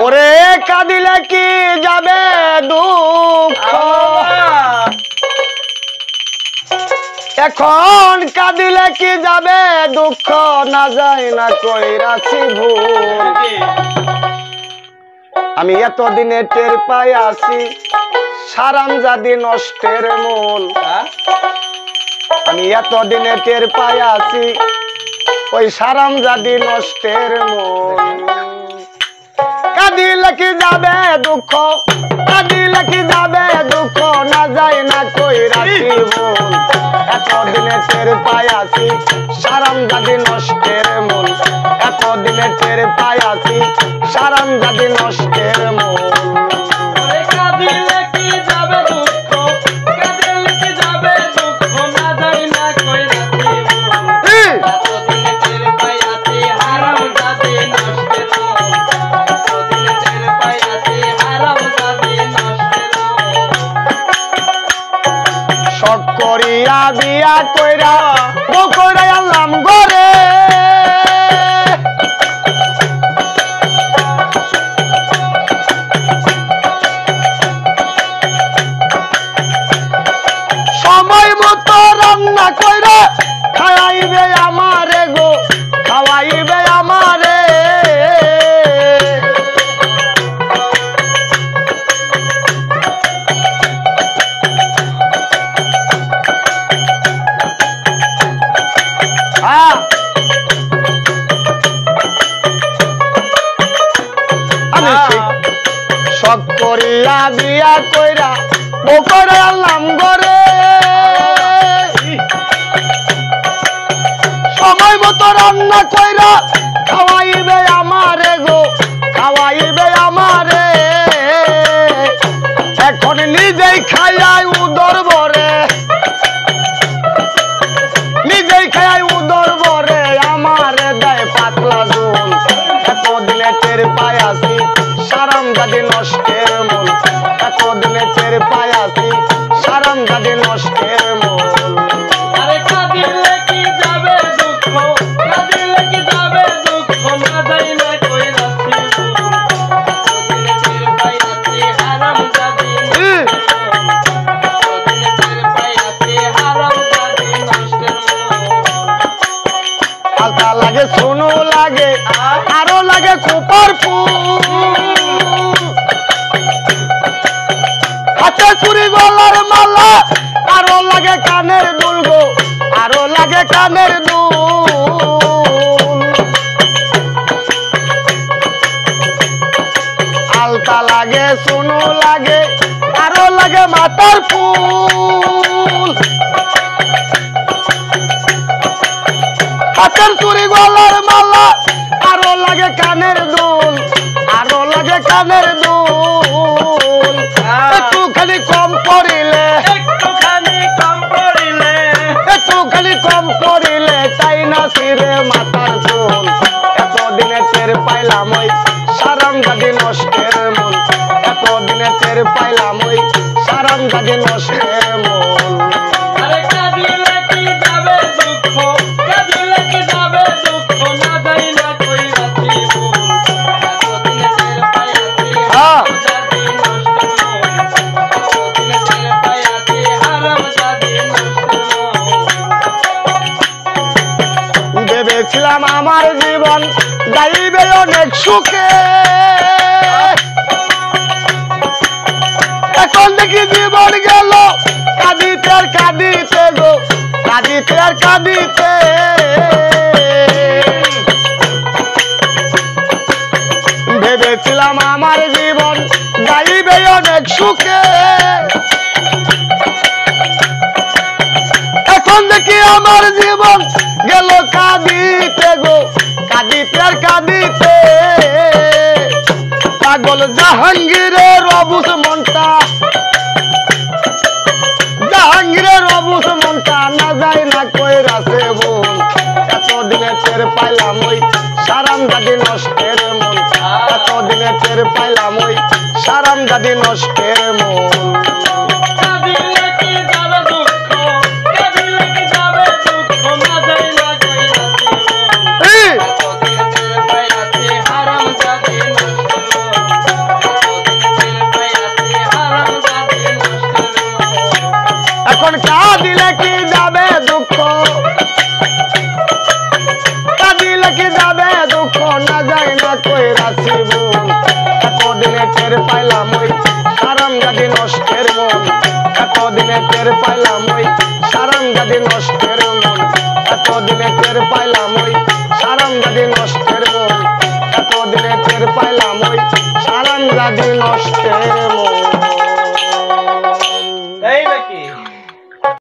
ওরে কাঁদিলে কি যাবে দুঃখ এখন কাঁদিলে কি যাবে দুঃখ না যায় না কইরাছি ভুল আমি এতদিনে টের পাই আছি সারামজাদি নষ্টের মূল আমি এতদিনে টের পাই আছি ওই সারামজাদি নষ্টের মূল কাঁদিলে কি যাবে দুঃখ কাঁদিলে কি যাবে দুঃখ না যায় না কইরাছি ভুল এতদিনে টের পাই আছি সারামজাদি নষ্টের মূল এতদিনে টের পাই আছি সারামজাদি নষ্টের মূল করিয়া বিয়া কইরা বকরা আল্লাম ঘরে সময় মতো রান্না কইরা খাওয়াইবে আমারে গো খাওয়াইবে আমারে সব করিয়া বিয়া কইরা বকরা আল্লাম ঘরে সময় মতো রান্না কইরা খাওয়াইবে আমারে গো খাওয়াইবে আমারে এখন নিজেই খাইয়াই উদর ভরে নিজেই খাইয়াই উদর ভরে আমারে দেয় পাতলা ঝোল এতদিনে টের পাই আছি সারামজাদি নষ্টের মূল এতদিনে টের পাই আছি সারামজাদি নষ্টের মূল আলতা লাগে সোনো লাগে আরো লাগে খোপার ফুল হাতে চুরি গলার মালা আরো লাগে কানের দুল গো আরো লাগে কানের দুল আলতা লাগে সোনো লাগে আরো লাগে মাথার ফুল হাতের চুরি গলার মালা আরো লাগে কানের দুল আরো লাগে কানের দুল একটুখানি কম পড়িলে একটুখানি কম পড়িলে চাই না ছিঁড়ে মাথার চুল এতদিনে টের পাইলাম ওই সারামজাদি নষ্টের মূল এতদিনে টের পাইলাম ওই সারামজাদি নষ্টের মূল ভেবেছিলাম আমার জীবন যাইবে অনেক সুখে এখন দেখি জীবন গেল কাঁদিতে আর কাঁদিতে গো কাঁদিতে আর কাঁদিতে ভেবেছিলাম আমার জীবন যাইবে অনেক সুখে এখন দেখি আমার জীবন গেল কাঁদিতে গো কাঁদিতে আর কাঁদিতে পাগল জাহাঙ্গীরের অবুঝ মনটা জাহাঙ্গীরের অবুঝ মনটা না যায় না কইরাছে ভুল এতদিনে টের পাইলাম ওই সারামজাদি নষ্টের মন এতদিনে টের পাইলাম ওই সারামজাদি নষ্টের মন এখন কাঁদিলে কি যাবে দুঃখ, কাঁদিলে কি যাবে দুঃখ, না যায় না কই রাশি বোন। এতদিনে টের পাইলাম ওই সারামজাদি নষ্টের মন, এতদিনে টের পাইলাম ওই সারামজাদি নষ্টের মন, এতদিনে টের পাইলাম ওই সারামজাদি নষ্টের মন, এতদিনে টের পাইলাম ওই সারামজাদি নষ্ট।